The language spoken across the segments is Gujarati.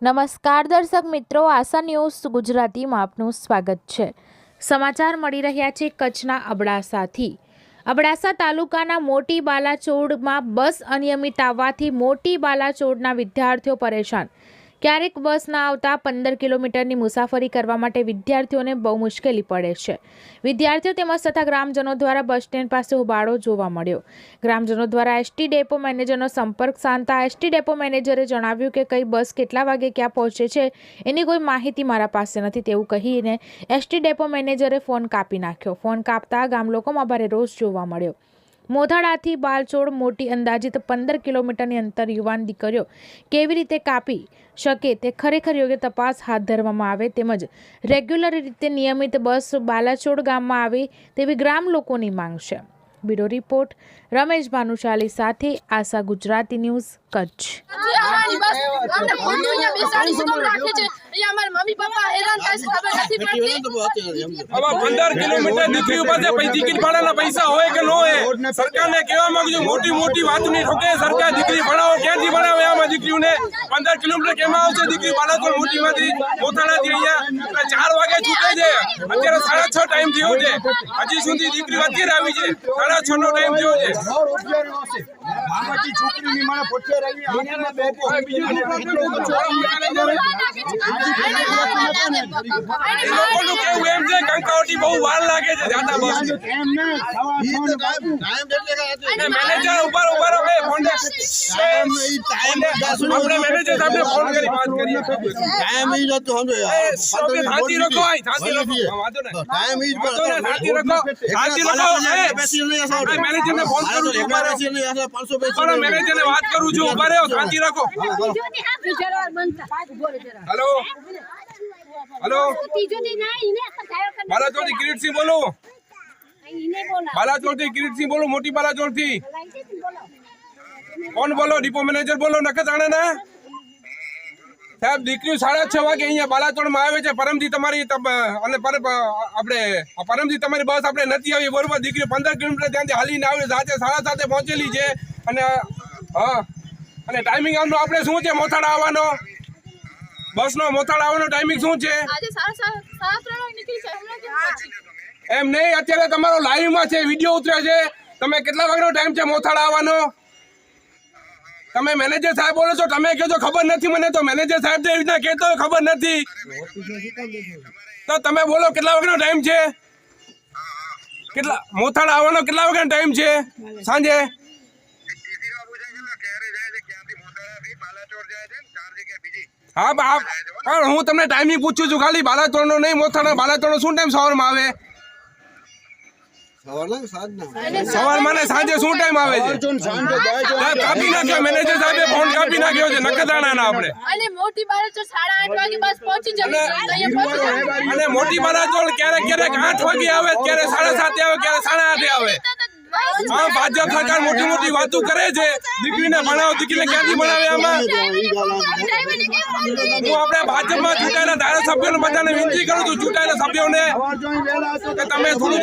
નમસ્કાર દર્શક મિત્રો, આશા ન્યૂઝ ગુજરાતીમાં આપનું સ્વાગત છે। સમાચાર મળી રહ્યા છે કચ્છના અબડાસાથી। અબડાસા તાલુકાના મોટી બાલાચોડમાં બસ અનિયમિત આવવાથી મોટી બાલાચોડના વિદ્યાર્થીઓ પરેશાન। ક્યારેક બસ ના આવતા 15 કિલોમીટરની મુસાફરી કરવા માટે વિદ્યાર્થીઓને બહુ મુશ્કેલી પડે છે। વિદ્યાર્થીઓ તેમજ તથા ગ્રામજનો દ્વારા બસ સ્ટેન્ડ પાસે ઉબાડો જોવા મળ્યો। ગ્રામજનો દ્વારા એસટી ડેપો મેનેજરનો સંપર્ક સાધતા એસટી ડેપો મેનેજરે જણાવ્યું કે કઈ બસ કેટલા વાગે ક્યાં પહોંચે છે એની કોઈ માહિતી મારા પાસે નથી તેવું કહીને એસટી ડેપો મેનેજરે ફોન કાપી નાખ્યો। ફોન કાપતા ગામ લોકોમાં ભારે રોષ જોવા મળ્યો। મોથાળાથી બાલચોડ મોટી અંદાજિત 15 કિલોમીટરની અંતર યુવાન દીકરીઓ કેવી રીતે કાપી શકે તે ખરેખર યોગ્ય તપાસ હાથ ધરવામાં આવે તેમજ રેગ્યુલર રીતે નિયમિત બસ બાલાચોડ ગામમાં આવે તેવી ગ્રામ લોકોની માંગ છે। બ્યુરો રિપોર્ટ રમેશ ભાનુશાલી સાથે Asha Gujarati news Kutch. Mummy papa हैरान कैसे खबर नहीं पड़ती। अब 15 किलोमीटर દીકરી ઉપર છે ટિકિટ ભાડાના પૈસા હોય કે ન હોય સરકારને કહેવા માંગુ છું મોટી મોટી વાત નહીં ઠોકે સરકાર દીકરી ભણાવો ક્યાંથી ભણાવે આમાં દીકરીઓને 15 કિલોમીટર કેમાં આવશે દીકરી બાલાચોડ મોટીમાંથી મોથાળાથી અહીંયા 4 વાગે છૂટે છે અત્યારે 6:30 ટાઈમ થયો છે હજી સુધી દીકરી અત્યારે આવી છે 6:30 નો ટાઈમ થયો છે મામાજી છોકરીની માને પોતે રહી આના બેકો લોકોનું કેવું એમ છે કંકાવટી બહુ વાર લાગે છે જાતા બસ મેનેજર ઉપર હવે ફોન આપણે મેનેજર સાહેબને ફોન કરી વાત કરીએ ટાઈમ ઈ જતો સમજો શાંતિ રાખો શાંતિ રાખો વાંધો ને ટાઈમ ઈ શાંતિ રાખો બેસી નહીં આસો મેનેજરને ફોન કરું છું ઉભા રહો બેસી નહીં આસો 500 બેસી પણ મેનેજરને વાત કરું છું ઉભા રહો શાંતિ રાખો હેલો હેલો બાલાચોડથી કિરીટસિંહ બોલું બાલાચોડથી કિરીટસિંહ બોલું મોટી બાલાચોડથી કોણ બોલો ડિપો મેનેજર બોલો નખત આણે સાહેબ દીકરીઓ 6:30 વાગે અહીંયા બાલાચોડમાં આવે છે પરમથી તમારી અને આપણે પરમથી તમારી બસ આપણે નથી આવી બરોબર દીકરીઓ 15 કિલોમીટર ત્યાંથી હાલીને આવે સાથે 7:30 પહોંચેલી છે અને હા અને ટાઈમિંગ આમનો આપણે શું છે મોથાળા આવવાનો બસનો મોથાળા આવવાનો ટાઈમિંગ શું છે એમ નહીં અત્યારે તમારો લાઈવમાં છે વિડીયો ઉતર્યો છે તમે કેટલા વાગ્યાનો ટાઈમ છે મોથાળા આવવાનો તમે મેનેજર સાહેબ બોલો છો તમે કહો છો ખબર નથી મને તો મેનેજર સાહેબ જે રીતના કહેતો ખબર નથી તો તમે બોલો કેટલા વાગ્યાનો ટાઈમ છે કેટલા મોથાળા આવવાનો કેટલા વાગ્યાનો ટાઈમ છે સાંજે હા પણ હું તમને ટાઈમિંગ પૂછું છું ખાલી બાલાચોડનો નહીં મોથાળા બાલાચોડનો શું ટાઈમ સવારમાં આવે સવારમાં ને સાંજે શું ટાઈમ આવે છે કાપી નાખ્યો મેનેજર સાહેબે ફોન કાપી નાખ્યો છે નખત્રાણાના આપણે અને મોટી બાલાચોડ 8:30 વાગે બસ પહોંચી જશે અને મોટી બાલાચોડ ક્યારેક 8 વાગે આવે ક્યારે 7:30 આવે ક્યારે 8:30 આવે હા ભાજપ સરકાર મોટી મોટી વાતો કરે છે દીકરીને ભણાવો દીકરીને ક્યાંથી ભણાવે આમાં હું આપણે ભાજપમાં ચૂંટાયેલા ધારાસભ્યોને બધાને વિનંતી કરું છું ચૂંટાયેલા સભ્યોને કે તમે થોડું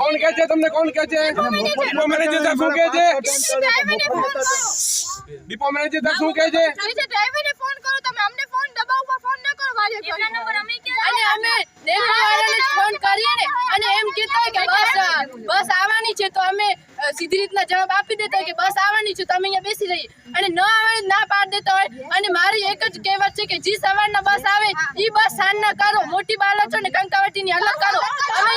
કોણ કહે છે તમને કોણ કહે છે ડિપો મેનેજર સાહેબ શું કહે છે ડિપો મેનેજર સાહેબ શું કહે છે ફોન કરો તમે અમને ફોન દબાવો ફોન ન કરો અને અમે દેવાવાળાને ફોન કરીએ ને અને એમ કહેતા કે બસ આવવાની છે તો અમે સીધી રીતના જવાબ આપી દેતા હોય કે બસ આવવાની છે તો અમે અહીંયા બેસી રહીએ અને ન આવવાની ના પાડી દેતા હોય અને મારી એક જ કહેવત છે કે જી સવારના બસ આવે ઈ બસ સાંજના કરો મોટી બાલાચોડ ને કંકાવટીની અલગ કરો અમે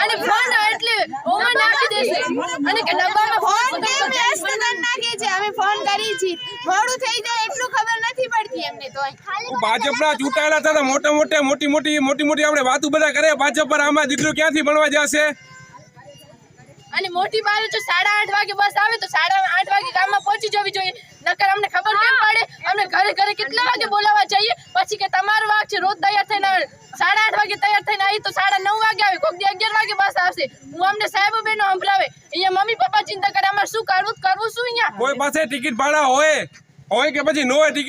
અને ફોન એટલે ઓમાં નાખી દેશે અને કે ડબ્બામાં ફોન નાખે છે અમે ફોન કરી છે મોડું થઈ જાય એટલું ખબર નથી પડતી એમને તો ભાજપના ચૂંટાયેલા હતા મોટી મોટી આપણે વાતો બધા કરે ભાજપ પર આમાં દીકરીઓ ક્યાંથી ભણવા જશે અને મોટી બાલાચોડ 8:30 વાગે બસ આવે તો 8:30 વાગે ગામમાં પહોંચી જવી જોઈએ નકર અમને ખબર કેમ પડે અમે ઘરે કેટલા વાગે બોલાવવા જઈએ પછી કે તમારો વાક છે રોજ તૈયાર થઈને 8:30 વાગે તૈયાર થઈને આવી તો 9:30 વાગે આવે કોક દી 11 વાગે બસ આવશે હું અમને સાહેબ બેનો સંભળાવે અહીંયા મમ્મી પપ્પા ચિંતા કરે અમારે શું કરવું શું અહીંયા કોઈ પાસે ટિકિટ ભાડા હોય કે પછી નો હોય ટિકિટ